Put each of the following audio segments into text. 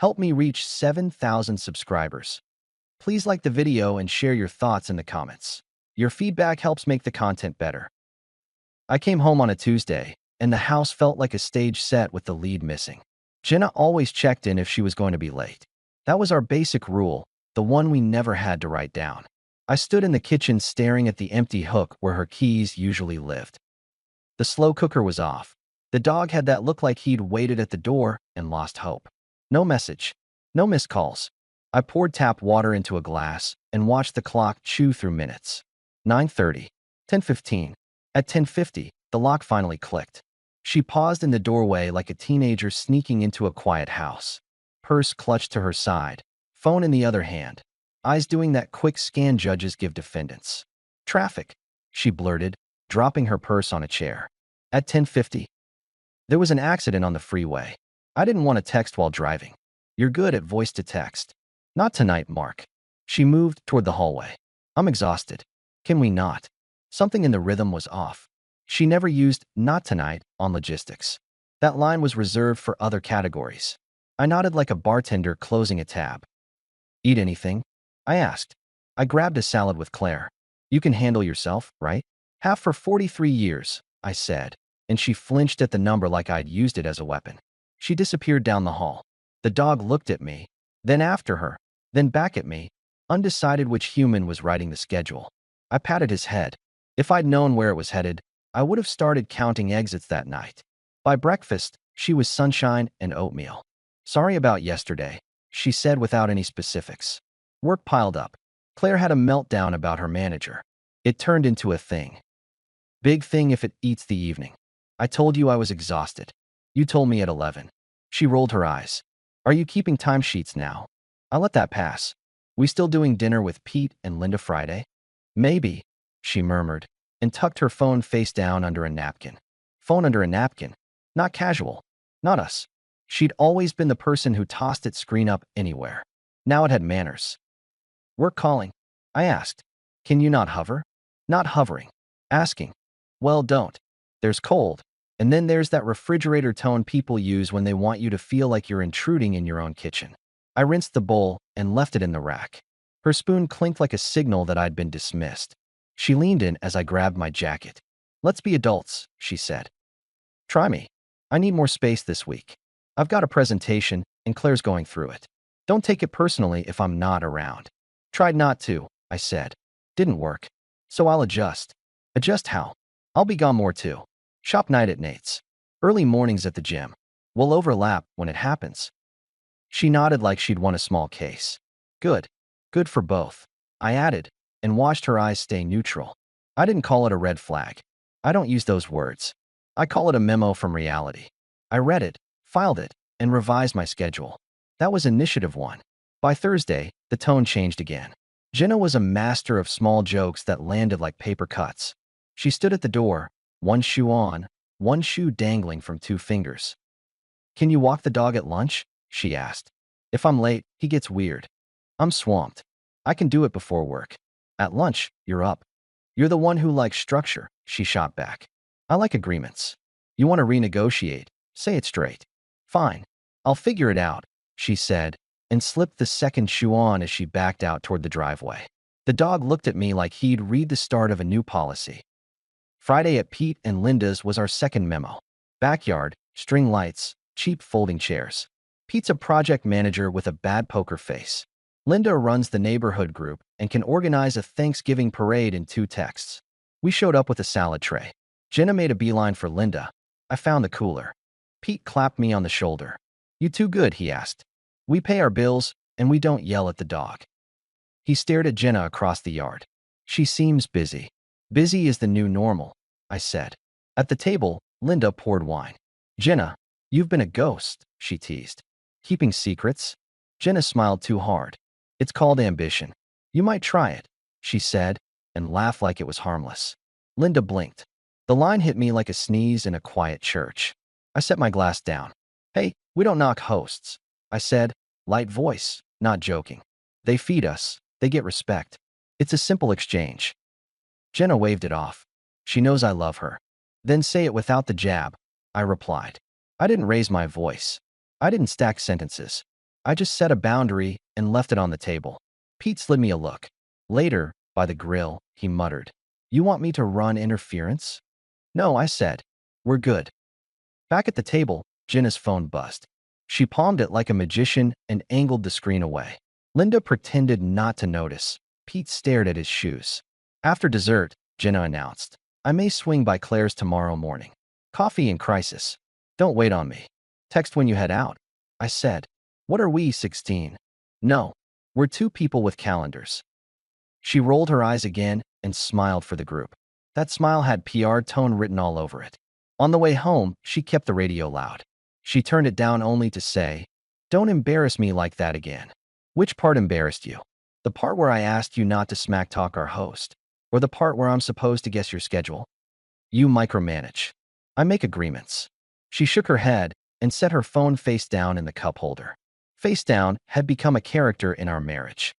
Help me reach 7,000 subscribers. Please like the video and share your thoughts in the comments. Your feedback helps make the content better. I came home on a Tuesday, and the house felt like a stage set with the lead missing. Jenna always checked in if she was going to be late. That was our basic rule, the one we never had to write down. I stood in the kitchen staring at the empty hook where her keys usually lived. The slow cooker was off. The dog had that look like he'd waited at the door and lost hope. No message. No missed calls. I poured tap water into a glass and watched the clock chew through minutes. 9:30. 10:15. At 10:50, the lock finally clicked. She paused in the doorway like a teenager sneaking into a quiet house. Purse clutched to her side, phone in the other hand, eyes doing that quick scan judges give defendants. Traffic, she blurted, dropping her purse on a chair. At 10:50. There was an accident on the freeway. I didn't want to text while driving. You're good at voice to text. Not tonight, Mark. She moved toward the hallway. I'm exhausted. Can we not? Something in the rhythm was off. She never used "not tonight" on logistics. That line was reserved for other categories. I nodded like a bartender closing a tab. Eat anything? I asked. I grabbed a salad with Claire. You can handle yourself, right? Have for 43 years, I said, and she flinched at the number like I'd used it as a weapon. She disappeared down the hall. The dog looked at me, then after her, then back at me, undecided which human was writing the schedule. I patted his head. If I'd known where it was headed, I would have started counting exits that night. By breakfast, she was sunshine and oatmeal. Sorry about yesterday, she said without any specifics. Work piled up. Claire had a meltdown about her manager. It turned into a thing. Big thing if it eats the evening. I told you I was exhausted. You told me at 11. She rolled her eyes. Are you keeping timesheets now? I let that pass. We still doing dinner with Pete and Linda Friday? Maybe, she murmured, and tucked her phone face down under a napkin. Phone under a napkin. Not casual. Not us. She'd always been the person who tossed its screen up anywhere. Now it had manners. Work calling? I asked. Can you not hover? Not hovering. Asking. Well, don't. There's cold. And then there's that refrigerator tone people use when they want you to feel like you're intruding in your own kitchen. I rinsed the bowl and left it in the rack. Her spoon clinked like a signal that I'd been dismissed. She leaned in as I grabbed my jacket. Let's be adults, she said. Try me. I need more space this week. I've got a presentation, and Claire's going through it. Don't take it personally if I'm not around. Tried not to, I said. Didn't work. So I'll adjust. Adjust how? I'll be gone more too. Shop night at Nate's. Early mornings at the gym. We'll overlap when it happens. She nodded like she'd won a small case. Good. Good for both. I added, and watched her eyes stay neutral. I didn't call it a red flag. I don't use those words. I call it a memo from reality. I read it, filed it, and revised my schedule. That was initiative 1. By Thursday, the tone changed again. Jenna was a master of small jokes that landed like paper cuts. She stood at the door, one shoe on, one shoe dangling from 2 fingers. Can you walk the dog at lunch? She asked. If I'm late, he gets weird. I'm swamped. I can do it before work. At lunch, you're up. You're the one who likes structure, she shot back. I like agreements. You want to renegotiate? Say it straight. Fine. I'll figure it out, she said, and slipped the second shoe on as she backed out toward the driveway. The dog looked at me like he'd read the start of a new policy. Friday at Pete and Linda's was our second memo. Backyard, string lights, cheap folding chairs. Pete's a project manager with a bad poker face. Linda runs the neighborhood group and can organize a Thanksgiving parade in 2 texts. We showed up with a salad tray. Jenna made a beeline for Linda. I found the cooler. Pete clapped me on the shoulder. You too good, he asked. We pay our bills, and we don't yell at the dog. He stared at Jenna across the yard. She seems busy. Busy is the new normal, I said. At the table, Linda poured wine. Jenna, you've been a ghost, she teased. Keeping secrets? Jenna smiled too hard. It's called ambition. You might try it, she said, and laughed like it was harmless. Linda blinked. The line hit me like a sneeze in a quiet church. I set my glass down. Hey, we don't knock hosts, I said, light voice, not joking. They feed us, they get respect. It's a simple exchange. Jenna waved it off. She knows I love her. Then say it without the jab, I replied. I didn't raise my voice. I didn't stack sentences. I just set a boundary and left it on the table. Pete slid me a look. Later, by the grill, he muttered, "You want me to run interference?" "No," I said. "We're good." Back at the table, Jenna's phone buzzed. She palmed it like a magician and angled the screen away. Linda pretended not to notice. Pete stared at his shoes. After dessert, Jenna announced, "I may swing by Claire's tomorrow morning. Coffee in crisis. Don't wait on me. Text when you head out." I said, "What are we, 16? No, we're two people with calendars." She rolled her eyes again and smiled for the group. That smile had PR tone written all over it. On the way home, she kept the radio loud. She turned it down only to say, "Don't embarrass me like that again." "Which part embarrassed you? The part where I asked you not to smack talk our host? Or the part where I'm supposed to guess your schedule?" "You micromanage. I make agreements." She shook her head and set her phone face down in the cup holder. Face down had become a character in our marriage.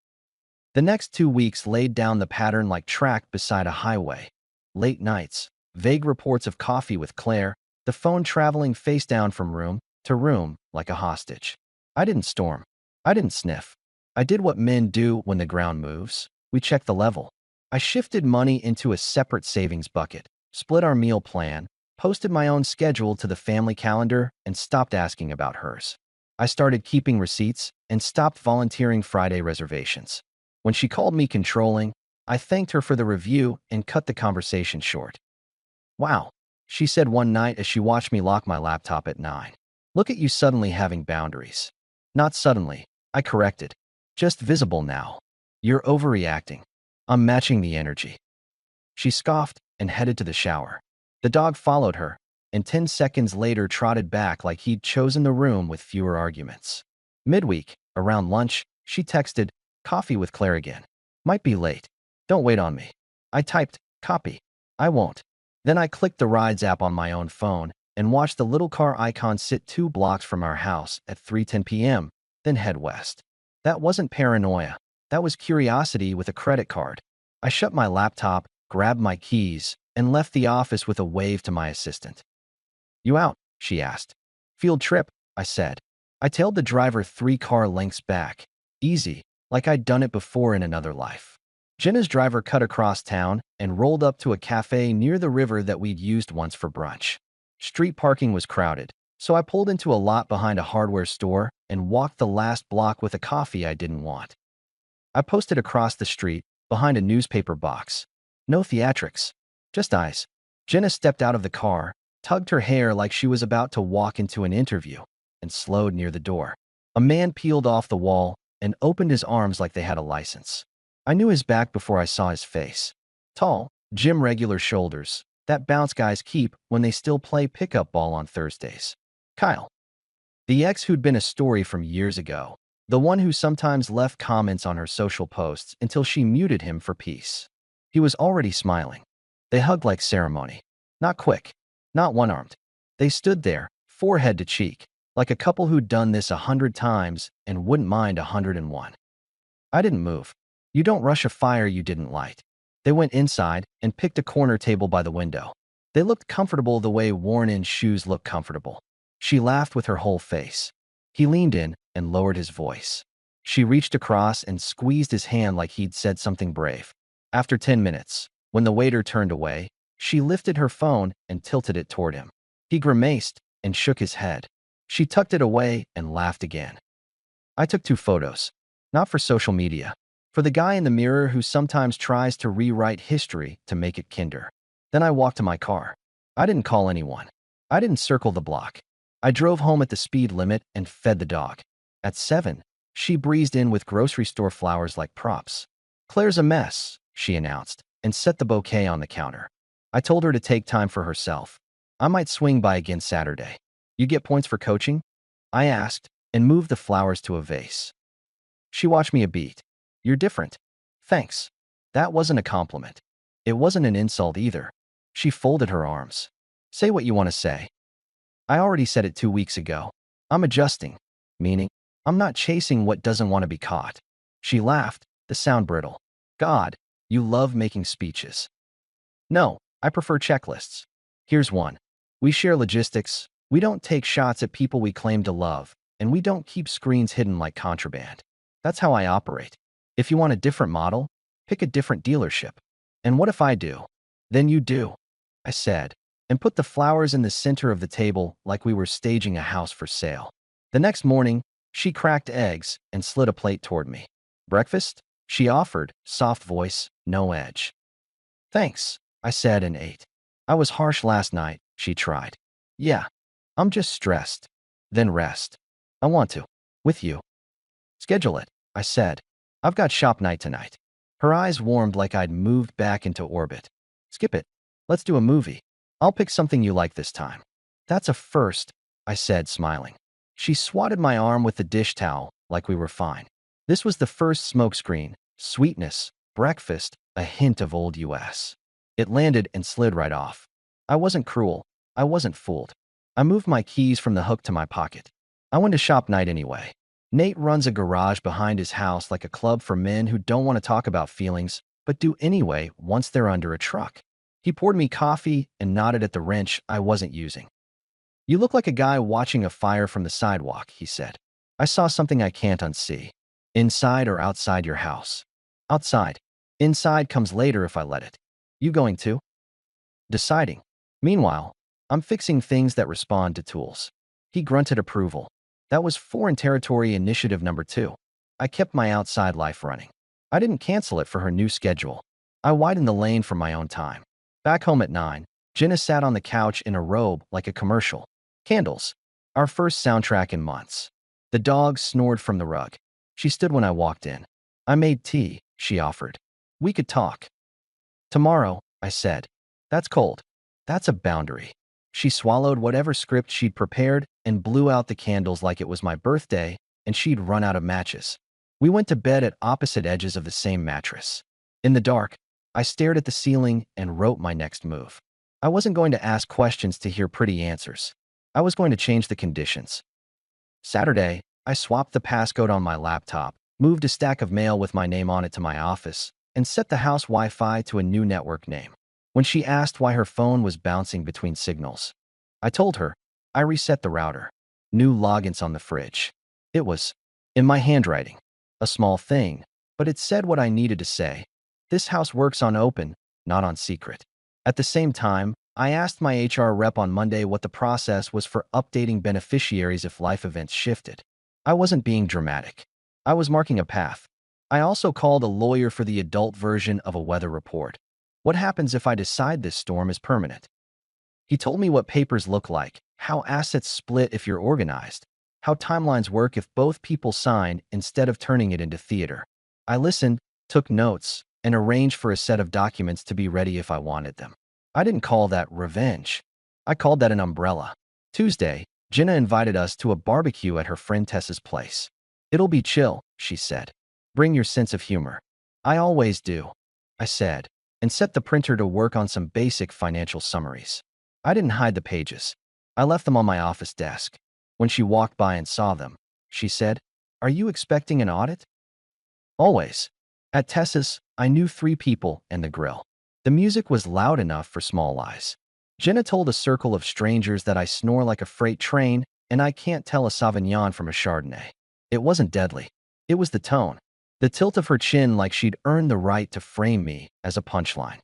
The next 2 weeks laid down the pattern like track beside a highway. Late nights, vague reports of coffee with Claire, the phone traveling face down from room to room like a hostage. I didn't storm. I didn't sniff. I did what men do when the ground moves. We checked the level. I shifted money into a separate savings bucket, split our meal plan, posted my own schedule to the family calendar, and stopped asking about hers. I started keeping receipts and stopped volunteering Friday reservations. When she called me controlling, I thanked her for the review and cut the conversation short. "Wow," she said one night as she watched me lock my laptop at 9. "Look at you suddenly having boundaries." "Not suddenly," I corrected. "Just visible now. You're overreacting." "I'm matching the energy." She scoffed and headed to the shower. The dog followed her, and 10 seconds later trotted back like he'd chosen the room with fewer arguments. Midweek, around lunch, she texted, "Coffee with Claire again. Might be late. Don't wait on me." I typed, "Copy. I won't." Then I clicked the Rides app on my own phone and watched the little car icon sit 2 blocks from our house at 3:10 p.m., then head west. That wasn't paranoia. That was curiosity with a credit card. I shut my laptop, grabbed my keys, and left the office with a wave to my assistant. "You out?" she asked. "Field trip," I said. I tailed the driver 3 car lengths back. Easy, like I'd done it before in another life. Jenna's driver cut across town and rolled up to a cafe near the river that we'd used once for brunch. Street parking was crowded, so I pulled into a lot behind a hardware store and walked the last block with a coffee I didn't want. I posted across the street, behind a newspaper box. "No theatrics. Just eyes." Jenna stepped out of the car, tugged her hair like she was about to walk into an interview, and slowed near the door. A man peeled off the wall and opened his arms like they had a license. I knew his back before I saw his face. Tall, gym-regular shoulders, that bounce guys keep when they still play pickup ball on Thursdays. Kyle. The ex who'd been a story from years ago. The one who sometimes left comments on her social posts until she muted him for peace. He was already smiling. They hugged like ceremony. Not quick. Not one-armed. They stood there, forehead to cheek, like a couple who'd done this 100 times and wouldn't mind 101. I didn't move. You don't rush a fire you didn't light. They went inside and picked a corner table by the window. They looked comfortable the way worn-in shoes look comfortable. She laughed with her whole face. He leaned in and lowered his voice. She reached across and squeezed his hand like he'd said something brave. After 10 minutes, when the waiter turned away, she lifted her phone and tilted it toward him. He grimaced and shook his head. She tucked it away and laughed again. I took 2 photos. Not for social media. For the guy in the mirror who sometimes tries to rewrite history to make it kinder. Then I walked to my car. I didn't call anyone. I didn't circle the block. I drove home at the speed limit and fed the dog. At 7, she breezed in with grocery store flowers like props. "Claire's a mess," she announced, and set the bouquet on the counter. I told her to take time for herself. "I might swing by again Saturday. You get points for coaching?" I asked, and moved the flowers to a vase. She watched me a beat. "You're different." "Thanks." That wasn't a compliment. It wasn't an insult either. She folded her arms. "Say what you want to say." I already said it 2 weeks ago. I'm adjusting. Meaning, I'm not chasing what doesn't want to be caught. She laughed, the sound brittle. "God, you love making speeches." "No, I prefer checklists. Here's one. We share logistics. We don't take shots at people we claim to love, and we don't keep screens hidden like contraband. That's how I operate. If you want a different model, pick a different dealership. And what if I do? Then you do, I said, and put the flowers in the center of the table like we were staging a house for sale. The next morning, she cracked eggs and slid a plate toward me. Breakfast? She offered, soft voice, no edge. Thanks, I said and ate. I was harsh last night, she tried. Yeah, I'm just stressed. Then rest. I want to. With you. Schedule it, I said. I've got shop night tonight. Her eyes warmed like I'd moved back into orbit. Skip it. Let's do a movie. I'll pick something you like this time. That's a first, I said, smiling. She swatted my arm with the dish towel like we were fine. This was the first smokescreen, sweetness, breakfast, a hint of old US. It landed and slid right off. I wasn't cruel. I wasn't fooled. I moved my keys from the hook to my pocket. I went to shop night anyway. Nate runs a garage behind his house like a club for men who don't want to talk about feelings, but do anyway once they're under a truck. He poured me coffee and nodded at the wrench I wasn't using. You look like a guy watching a fire from the sidewalk, he said. I saw something I can't unsee. Inside or outside your house? Outside. Inside comes later if I let it. You going to? Deciding. Meanwhile, I'm fixing things that respond to tools. He grunted approval. That was foreign territory initiative number 2. I kept my outside life running. I didn't cancel it for her new schedule. I widened the lane for my own time. Back home at 9, Jenna sat on the couch in a robe like a commercial. Candles. Our first soundtrack in months. The dog snored from the rug. She stood when I walked in. I made tea, she offered. We could talk. Tomorrow, I said. That's cold. That's a boundary. She swallowed whatever script she'd prepared and blew out the candles like it was my birthday and she'd run out of matches. We went to bed at opposite edges of the same mattress. In the dark, I stared at the ceiling and wrote my next move. I wasn't going to ask questions to hear pretty answers. I was going to change the conditions. Saturday, I swapped the passcode on my laptop, moved a stack of mail with my name on it to my office, and set the house Wi-Fi to a new network name. When she asked why her phone was bouncing between signals, I told her. I reset the router. New logins on the fridge. It was in my handwriting. A small thing, but it said what I needed to say. This house works on open, not on secret. At the same time, I asked my HR rep on Monday what the process was for updating beneficiaries if life events shifted. I wasn't being dramatic. I was marking a path. I also called a lawyer for the adult version of a weather report. What happens if I decide this storm is permanent? He told me what papers look like, how assets split if you're organized, how timelines work if both people sign instead of turning it into theater. I listened, took notes, and arranged for a set of documents to be ready if I wanted them. I didn't call that revenge. I called that an umbrella. Tuesday, Jenna invited us to a barbecue at her friend Tessa's place. It'll be chill, she said. Bring your sense of humor. I always do, I said, and set the printer to work on some basic financial summaries. I didn't hide the pages. I left them on my office desk. When she walked by and saw them, she said, "Are you expecting an audit?" Always. At Tessa's, I knew 3 people and the grill. The music was loud enough for small lies. Jenna told a circle of strangers that I snore like a freight train and I can't tell a Sauvignon from a Chardonnay. It wasn't deadly. It was the tone. The tilt of her chin like she'd earned the right to frame me as a punchline.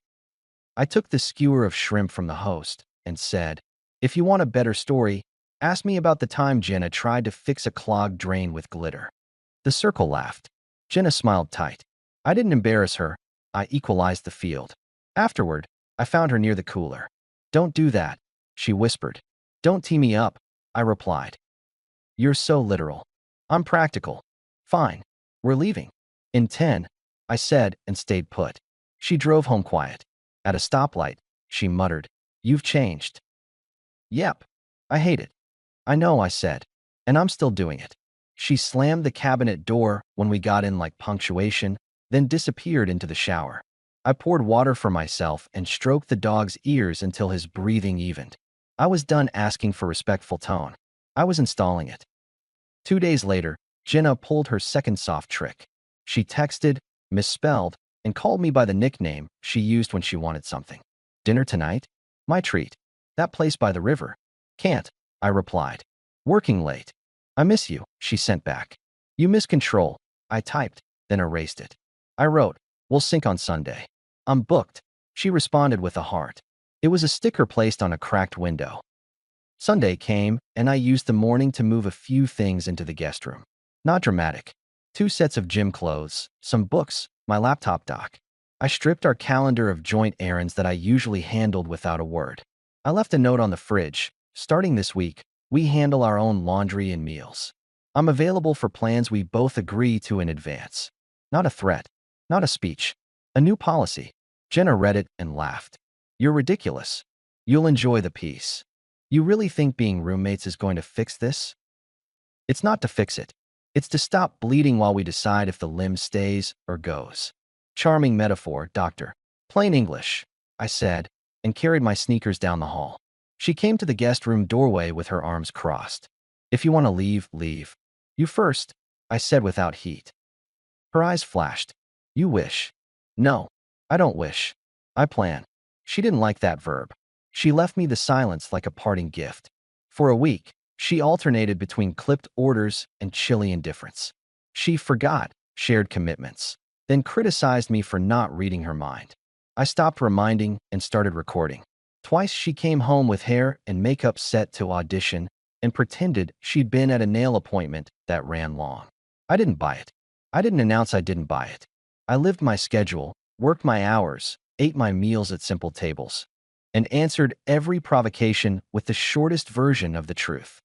I took the skewer of shrimp from the host and said, "If you want a better story, ask me about the time Jenna tried to fix a clogged drain with glitter." The circle laughed. Jenna smiled tight. I didn't embarrass her. I equalized the field. Afterward, I found her near the cooler. "Don't do that," she whispered. "Don't tee me up," I replied. "You're so literal." "I'm practical." "Fine. We're leaving." "In 10, I said and stayed put. She drove home quiet. At a stoplight, she muttered, "You've changed." "Yep. I hate it." "I know," I said, "and I'm still doing it." She slammed the cabinet door when we got in like punctuation, then disappeared into the shower. I poured water for myself and stroked the dog's ears until his breathing evened. I was done asking for respectful tone. I was installing it. 2 days later, Jenna pulled her second soft trick. She texted, misspelled, and called me by the nickname she used when she wanted something. "Dinner tonight?" "My treat. That place by the river." "Can't," I replied. "Working late." I miss you, she sent back. You miss control. I typed, then erased it. I wrote, we'll sync on Sunday. I'm booked. She responded with a heart. It was a sticker placed on a cracked window. Sunday came, and I used the morning to move a few things into the guest room. Not dramatic. 2 sets of gym clothes, some books, my laptop dock. I stripped our calendar of joint errands that I usually handled without a word. I left a note on the fridge. Starting this week, we handle our own laundry and meals. I'm available for plans we both agree to in advance. Not a threat. Not a speech. A new policy. Jenna read it and laughed. You're ridiculous. You'll enjoy the peace. You really think being roommates is going to fix this? It's not to fix it. It's to stop bleeding while we decide if the limb stays or goes. Charming metaphor, doctor. Plain English, I said, and carried my sneakers down the hall. She came to the guest room doorway with her arms crossed. If you want to leave, leave. You first, I said without heat. Her eyes flashed. You wish. No, I don't wish. I plan. She didn't like that verb. She left me the silence like a parting gift. For a week, she alternated between clipped orders and chilly indifference. She forgot shared commitments, then criticized me for not reading her mind. I stopped reminding and started recording. Twice she came home with hair and makeup set to audition and pretended she'd been at a nail appointment that ran long. I didn't buy it. I didn't announce I didn't buy it. I lived my schedule, worked my hours, ate my meals at simple tables, and answered every provocation with the shortest version of the truth.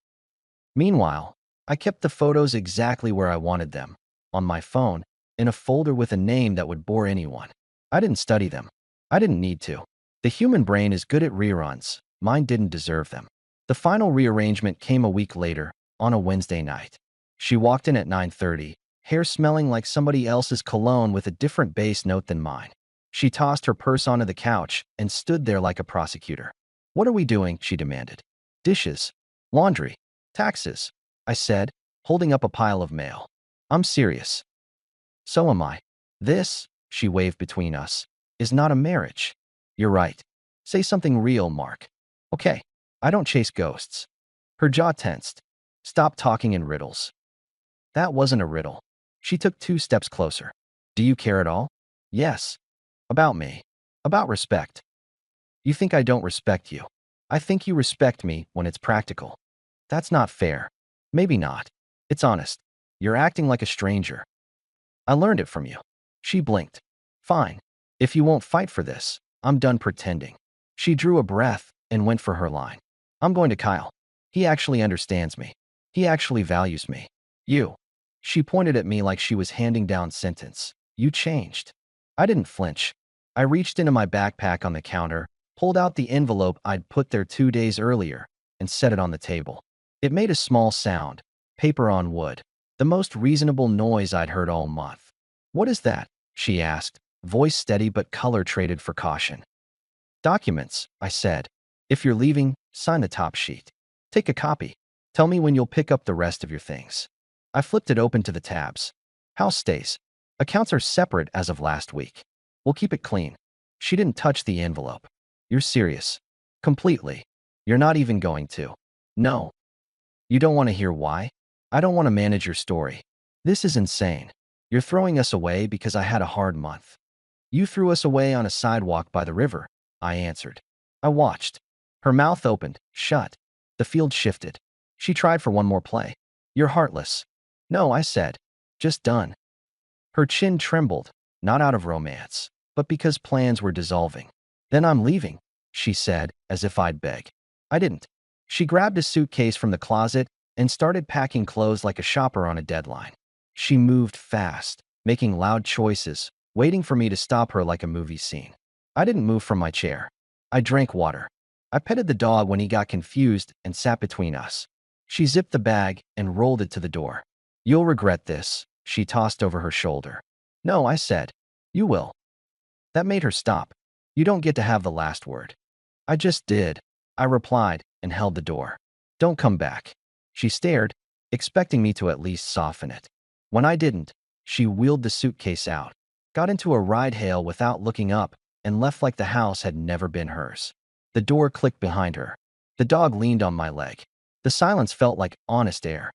Meanwhile, I kept the photos exactly where I wanted them, on my phone, in a folder with a name that would bore anyone. I didn't study them. I didn't need to. The human brain is good at reruns. Mine didn't deserve them. The final rearrangement came a week later, on a Wednesday night. She walked in at 9:30, hair smelling like somebody else's cologne with a different bass note than mine. She tossed her purse onto the couch and stood there like a prosecutor. What are we doing? She demanded. Dishes. Laundry. Taxes. I said, holding up a pile of mail. I'm serious. So am I. This, she waved between us, is not a marriage. You're right. Say something real, Mark. Okay. I don't chase ghosts. Her jaw tensed. Stop talking in riddles. That wasn't a riddle. She took 2 steps closer. Do you care at all? Yes. About me. About respect. You think I don't respect you. I think you respect me when it's practical. That's not fair. Maybe not. It's honest. You're acting like a stranger. I learned it from you. She blinked. Fine. If you won't fight for this, I'm done pretending. She drew a breath and went for her line. I'm going to Kyle. He actually understands me. He actually values me. You. She pointed at me like she was handing down sentence. You changed. I didn't flinch. I reached into my backpack on the counter, pulled out the envelope I'd put there 2 days earlier, and set it on the table. It made a small sound, paper on wood, the most reasonable noise I'd heard all month. What is that? She asked, voice steady but color traded for caution. Documents, I said. If you're leaving, sign the top sheet. Take a copy. Tell me when you'll pick up the rest of your things. I flipped it open to the tabs. House stays. Accounts are separate as of last week. We'll keep it clean. She didn't touch the envelope. You're serious. Completely. You're not even going to. No. You don't want to hear why? I don't want to manage your story. This is insane. You're throwing us away because I had a hard month. You threw us away on a sidewalk by the river, I answered. I watched. Her mouth opened, shut. The field shifted. She tried for one more play. You're heartless. No, I said. Just done. Her chin trembled, not out of romance, but because plans were dissolving. Then I'm leaving, she said, as if I'd beg. I didn't. She grabbed a suitcase from the closet and started packing clothes like a shopper on a deadline. She moved fast, making loud choices, waiting for me to stop her like a movie scene. I didn't move from my chair. I drank water. I petted the dog when he got confused and sat between us. She zipped the bag and rolled it to the door. You'll regret this, she tossed over her shoulder. No, I said. You will. That made her stop. You don't get to have the last word. I just did, I replied and held the door. Don't come back. She stared, expecting me to at least soften it. When I didn't, she wheeled the suitcase out, got into a ride-hail without looking up, and left like the house had never been hers. The door clicked behind her. The dog leaned on my leg. The silence felt like honest air.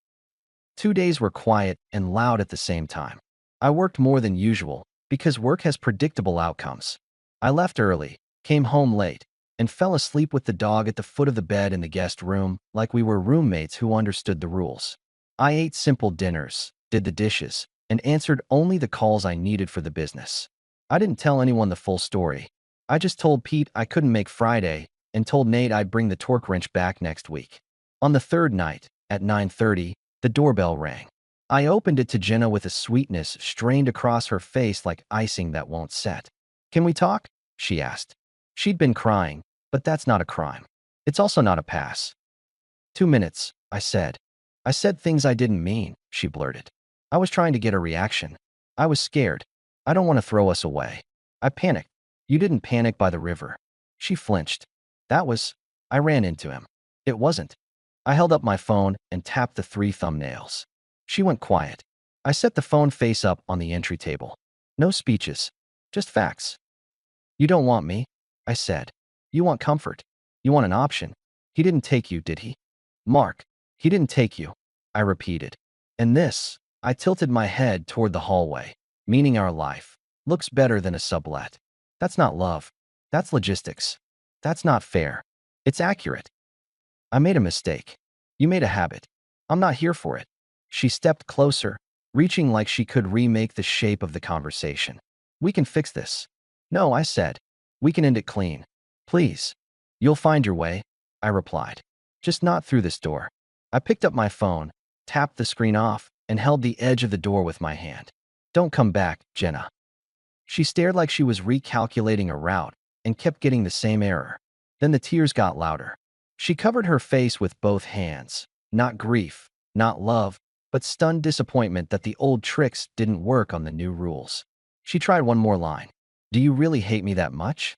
2 days were quiet and loud at the same time. I worked more than usual because work has predictable outcomes. I left early, came home late, and fell asleep with the dog at the foot of the bed in the guest room like we were roommates who understood the rules. I ate simple dinners, did the dishes, and answered only the calls I needed for the business. I didn't tell anyone the full story. I just told Pete I couldn't make Friday and told Nate I'd bring the torque wrench back next week. On the third night, at 9:30, the doorbell rang. I opened it to Jenna with a sweetness strained across her face like icing that won't set. "Can we talk?" she asked. She'd been crying, but that's not a crime. It's also not a pass. 2 minutes, I said. I said things I didn't mean, she blurted. I was trying to get a reaction. I was scared. I don't want to throw us away. I panicked. You didn't panic by the river. She flinched. I ran into him. It wasn't. I held up my phone and tapped the 3 thumbnails. She went quiet. I set the phone face up on the entry table. No speeches, just facts. You don't want me, I said. You want comfort. You want an option. He didn't take you, did he? Mark, he didn't take you, I repeated. And this, I tilted my head toward the hallway, meaning our life, looks better than a sublet. That's not love. That's logistics. That's not fair. It's accurate. I made a mistake. You made a habit. I'm not here for it. She stepped closer, reaching like she could remake the shape of the conversation. We can fix this. No, I said. We can end it clean. Please. You'll find your way, I replied. Just not through this door. I picked up my phone, tapped the screen off, and held the edge of the door with my hand. Don't come back, Jenna. She stared like she was recalculating a route and kept getting the same error. Then the tears got louder. She covered her face with both hands. Not grief, not love, but stunned disappointment that the old tricks didn't work on the new rules. She tried one more line. Do you really hate me that much?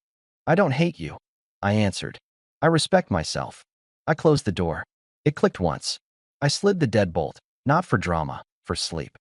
I don't hate you, I answered. I respect myself. I closed the door. It clicked once. I slid the deadbolt, not for drama, for sleep.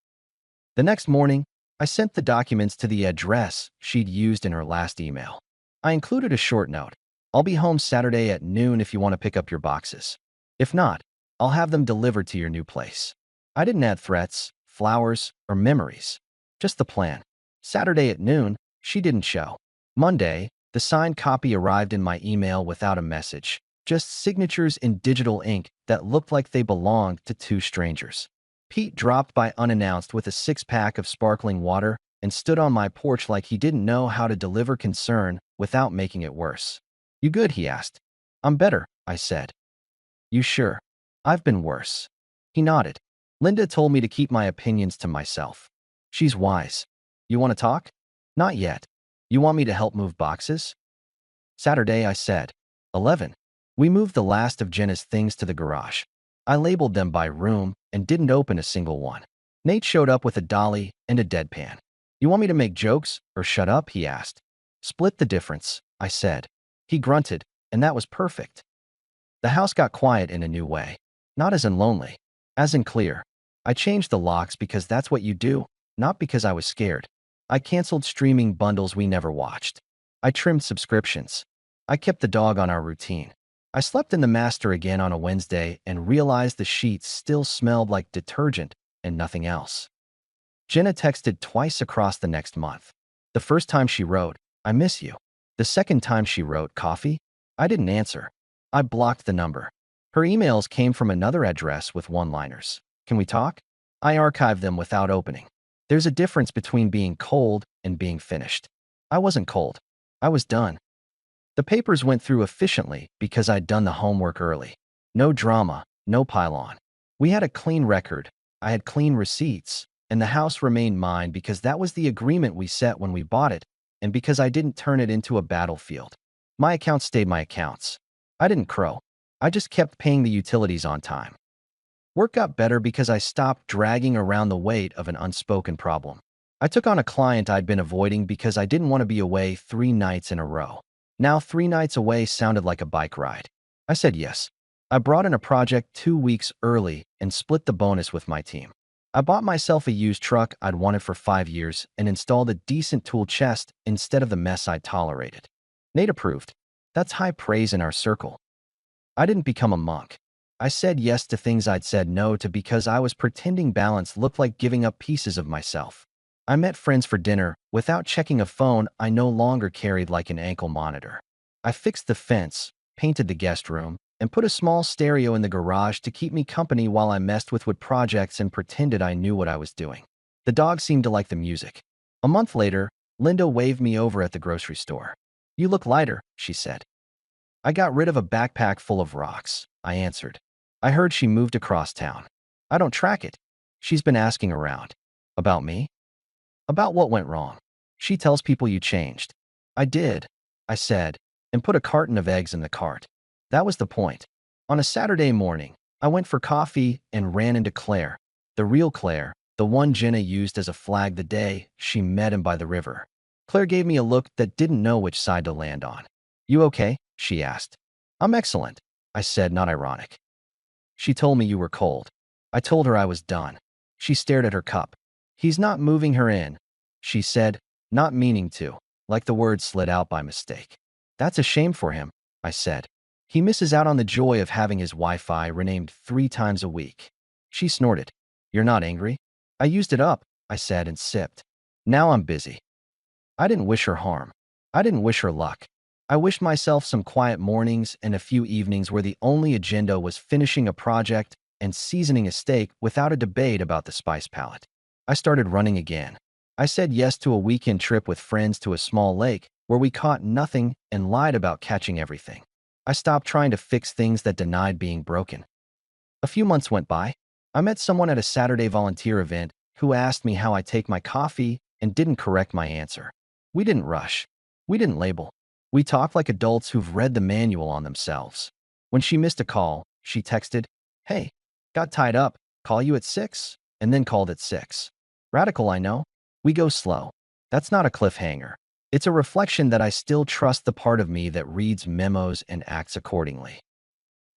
The next morning, I sent the documents to the address she'd used in her last email. I included a short note. I'll be home Saturday at noon if you want to pick up your boxes. If not, I'll have them delivered to your new place. I didn't add threats, flowers, or memories. Just the plan. Saturday at noon, she didn't show. Monday, the signed copy arrived in my email without a message, just signatures in digital ink that looked like they belonged to 2 strangers. Pete dropped by unannounced with a 6-pack of sparkling water and stood on my porch like he didn't know how to deliver concern without making it worse. You good? He asked. I'm better, I said. You sure? I've been worse. He nodded. Linda told me to keep my opinions to myself. She's wise. You want to talk? Not yet. You want me to help move boxes? Saturday, I said. 11. We moved the last of Jenna's things to the garage. I labeled them by room and didn't open a single one. Nate showed up with a dolly and a deadpan. You want me to make jokes or shut up? He asked. Split the difference, I said. He grunted, and that was perfect. The house got quiet in a new way. Not as in lonely, as in clear. I changed the locks because that's what you do, not because I was scared. I canceled streaming bundles we never watched. I trimmed subscriptions. I kept the dog on our routine. I slept in the master again on a Wednesday and realized the sheets still smelled like detergent and nothing else. Jenna texted twice across the next month. The first time she wrote, I miss you. The second time she wrote, coffee? I didn't answer. I blocked the number. Her emails came from another address with one-liners. Can we talk? I archived them without opening. There's a difference between being cold and being finished. I wasn't cold. I was done. The papers went through efficiently because I'd done the homework early. No drama, no pile-on. We had a clean record. I had clean receipts, and the house remained mine because that was the agreement we set when we bought it, and because I didn't turn it into a battlefield. My accounts stayed my accounts. I didn't crow. I just kept paying the utilities on time. Work got better because I stopped dragging around the weight of an unspoken problem. I took on a client I'd been avoiding because I didn't want to be away 3 nights in a row. Now 3 nights away sounded like a bike ride. I said yes. I brought in a project 2 weeks early and split the bonus with my team. I bought myself a used truck I'd wanted for 5 years and installed a decent tool chest instead of the mess I'd tolerated. Nate approved. That's high praise in our circle. I didn't become a monk. I said yes to things I'd said no to because I was pretending balance looked like giving up pieces of myself. I met friends for dinner without checking a phone I no longer carried like an ankle monitor. I fixed the fence, painted the guest room, and put a small stereo in the garage to keep me company while I messed with wood projects and pretended I knew what I was doing. The dog seemed to like the music. A month later, Linda waved me over at the grocery store. "You look lighter," she said. "I got rid of a backpack full of rocks," I answered. "I heard she moved across town. I don't track it." She's been asking around. About me? About what went wrong. She tells people you changed. I did, I said, and put a carton of eggs in the cart. That was the point. On a Saturday morning, I went for coffee and ran into Claire, the real Claire, the one Jenna used as a flag the day she met him by the river. Claire gave me a look that didn't know which side to land on. "You okay?" she asked. "I'm excellent," I said, not ironic. "She told me you were cold." I told her I was done. She stared at her cup. "He's not moving her in," she said, not meaning to, like the word slid out by mistake. "That's a shame for him," I said. "He misses out on the joy of having his Wi-Fi renamed 3 times a week." She snorted. "You're not angry?" "I used it up," I said and sipped. "Now I'm busy." I didn't wish her harm. I didn't wish her luck. I wished myself some quiet mornings and a few evenings where the only agenda was finishing a project and seasoning a steak without a debate about the spice palette. I started running again. I said yes to a weekend trip with friends to a small lake where we caught nothing and lied about catching everything. I stopped trying to fix things that denied being broken. A few months went by. I met someone at a Saturday volunteer event who asked me how I take my coffee and didn't correct my answer. We didn't rush. We didn't label. We talked like adults who've read the manual on themselves. When she missed a call, she texted, "Hey, got tied up, call you at 6, and then called at 6. Radical, I know. We go slow. That's not a cliffhanger. It's a reflection that I still trust the part of me that reads memos and acts accordingly.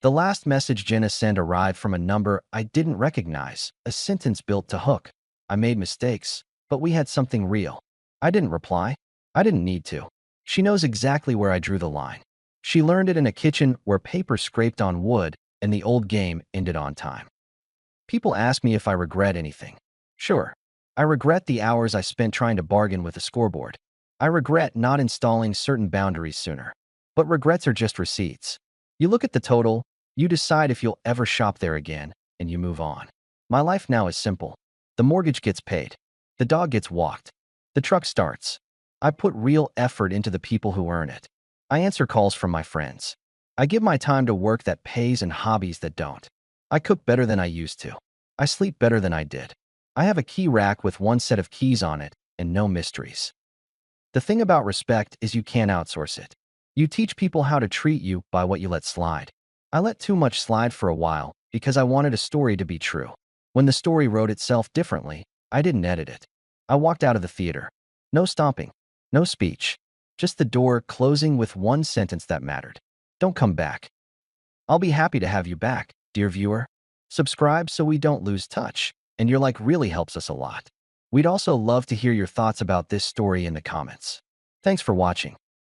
The last message Jenna sent arrived from a number I didn't recognize, a sentence built to hook. I made mistakes, but we had something real. I didn't reply. I didn't need to. She knows exactly where I drew the line. She learned it in a kitchen where paper scraped on wood and the old game ended on time. People ask me if I regret anything. Sure. I regret the hours I spent trying to bargain with a scoreboard. I regret not installing certain boundaries sooner. But regrets are just receipts. You look at the total, you decide if you'll ever shop there again, and you move on. My life now is simple. The mortgage gets paid. The dog gets walked. The truck starts. I put real effort into the people who earn it. I answer calls from my friends. I give my time to work that pays and hobbies that don't. I cook better than I used to. I sleep better than I did. I have a key rack with one set of keys on it and no mysteries. The thing about respect is you can't outsource it. You teach people how to treat you by what you let slide. I let too much slide for a while because I wanted a story to be true. When the story wrote itself differently, I didn't edit it. I walked out of the theater. No stomping. No speech. Just the door closing with one sentence that mattered. Don't come back. I'll be happy to have you back, dear viewer. Subscribe so we don't lose touch, and your like really helps us a lot. We'd also love to hear your thoughts about this story in the comments. Thanks for watching.